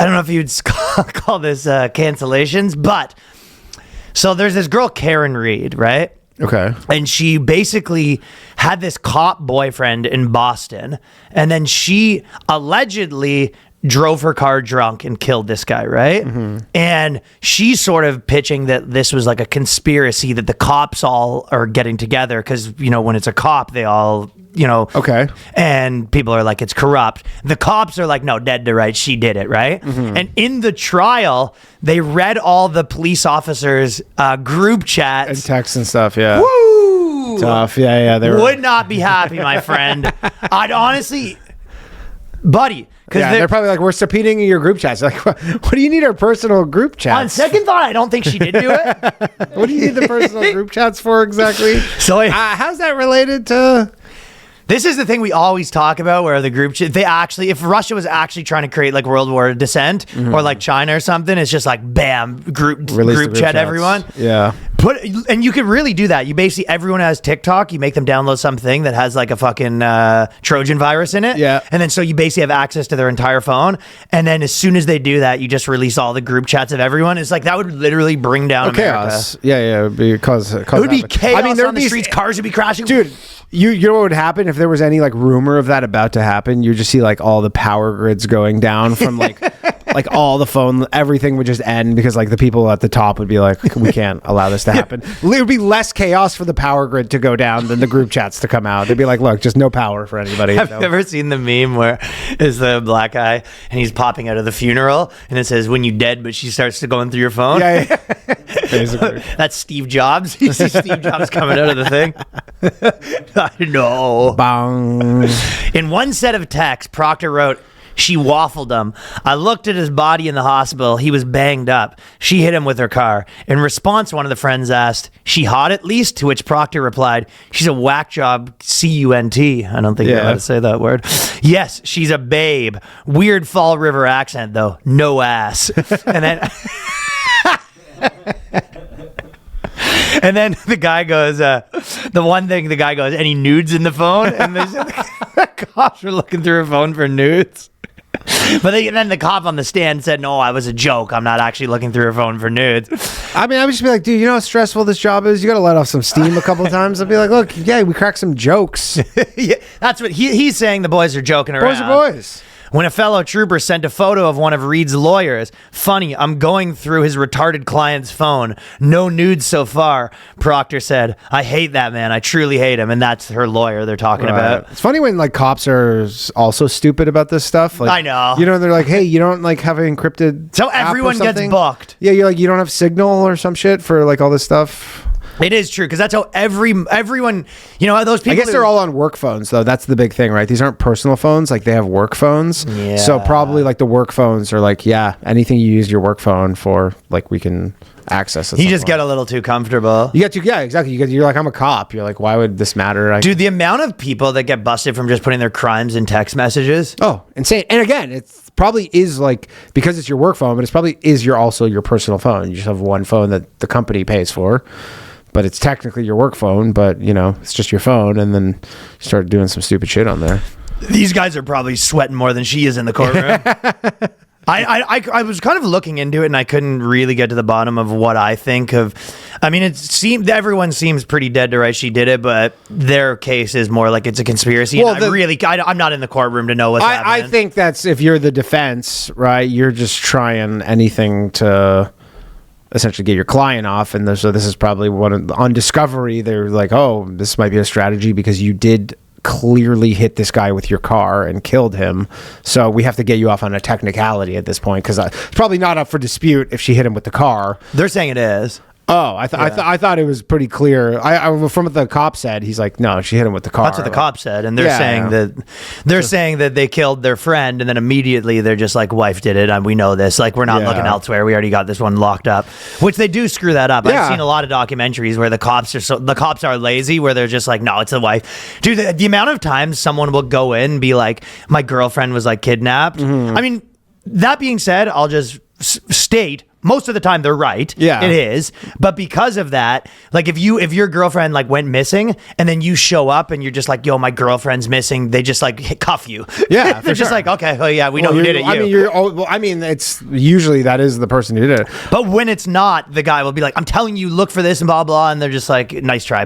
I don't know if you'd call this cancellations, but so there's this girl, Karen Reed, right? Okay. And she basically had this cop boyfriend in Boston, and then she allegedly drove her car drunk and killed this guy, right? Mm-hmm. And she's sort of pitching that this was like a conspiracy, that the cops all are getting together because, you know, when it's a cop, they all, you know. Okay. And people are like, it's corrupt. The cops are like, no, dead to rights, she did it, right? Mm-hmm. And in the trial, they read all the police officers' group chats. And texts and stuff, yeah. Woo! Tough, yeah. They would not be happy, my friend. I'd honestly... Buddy, because they're probably like, we're subpoenaing your group chats. Like, what do you need our personal group chats? On second thought, I don't think she did do it. What do you need the personal group chats for exactly? So how's that related to? This is the thing we always talk about, where the group chat, they actually, if Russia was actually trying to create like World War Descent or like China or something, it's just like, bam, group chat chats. Everyone. Yeah. And you could really do that. You basically, everyone has TikTok. You make them download something that has like a fucking Trojan virus in it. Yeah. And then so you basically have access to their entire phone. And then as soon as they do that, you just release all the group chats of everyone. It's like, that would literally bring down America. Chaos. Yeah. It would be cause it would be chaos. I mean, there would be streets, cars would be crashing. Dude, you know what would happen if there was any like rumor of that about to happen? You just see like all the power grids going down from like like all the phone, everything would just end because like the people at the top would be like, we can't allow this to happen. It would be less chaos for the power grid to go down than the group chats to come out. They'd be like, look, just no power for anybody. Have you ever seen the meme where is the black guy and he's popping out of the funeral and it says, when you dead, but she starts to going through your phone? Yeah. Basically. That's Steve Jobs. You see Steve Jobs coming out of the thing. I know. Bong. In one set of texts, Proctor wrote, she waffled him. I looked at his body in the hospital. He was banged up. She hit him with her car. In response, one of the friends asked, she hot at least? To which Proctor replied, she's a whack job, C-U-N-T. I don't think you're allowed to say that word. Yes, she's a babe. Weird Fall River accent, though. No ass. And then... And then the guy goes, the guy goes, any nudes in the phone? And the cops were looking through her phone for nudes. But then the cop on the stand said, no, I was a joke. I'm not actually looking through her phone for nudes. I mean, I would just be like, dude, you know how stressful this job is? You got to let off some steam a couple of times. I'd be like, look, yeah, we cracked some jokes. Yeah, that's what he's saying. The boys are joking around. Boys are boys. When a fellow trooper sent a photo of one of Reed's lawyers, funny, I'm going through his retarded client's phone. No nudes so far, Proctor said. I hate that man. I truly hate him. And that's her lawyer they're talking about. It's funny when like cops are also stupid about this stuff. Like, I know. You know, they're like, hey, you don't like have an encrypted so everyone gets booked. Yeah, you're like, you don't have Signal or some shit for like all this stuff. It is true, because that's how everyone, you know, those people. I guess they're all on work phones, though. That's the big thing, right? These aren't personal phones. Like, they have work phones. Yeah. So probably, like, the work phones are like, yeah, anything you use your work phone for, like, we can access it. You just get a little too comfortable. You get to, yeah, exactly. You're like, I'm a cop. You're like, why would this matter? Dude, the amount of people that get busted from just putting their crimes in text messages. Oh, insane. And again, it's probably is like, because it's your work phone, but it's probably is also your personal phone. You just have one phone that the company pays for. But it's technically your work phone, but, you know, it's just your phone, and then you start doing some stupid shit on there. These guys are probably sweating more than she is in the courtroom. I was kind of looking into it, and I couldn't really get to the bottom of what I think of. I mean, it seemed everyone seems pretty dead to rights she did it, but their case is more like it's a conspiracy. Well, I'm not in the courtroom to know what's happening. I think that's, if you're the defense, right, you're just trying anything to essentially get your client off, and so this is probably on discovery they're like, oh, this might be a strategy because you did clearly hit this guy with your car and killed him, so we have to get you off on a technicality at this point, because it's probably not up for dispute if she hit him with the car. They're saying it is. Oh, I thought it was pretty clear. I from what the cop said, he's like, no, she hit him with the car. That's what the cop said, and they're saying that they killed their friend, and then immediately they're just like, wife did it, and we know this. Like, we're not looking elsewhere. We already got this one locked up, which they do screw that up. I've seen a lot of documentaries where the cops are lazy, where they're just like, no, it's the wife. Dude, the amount of times someone will go in and be like, my girlfriend was like kidnapped. Mm-hmm. I mean, that being said, I'll just state most of the time they're right. Yeah. It is. But because of that, like if your girlfriend like went missing and then you show up and you're just like, yo, my girlfriend's missing, they just like cuff you. Yeah, They're for just sure. like, okay, oh yeah, we know who did it. I mean, it's usually that is the person who did it. But when it's not, the guy will be like, I'm telling you, look for this and blah, blah. And they're just like, nice try.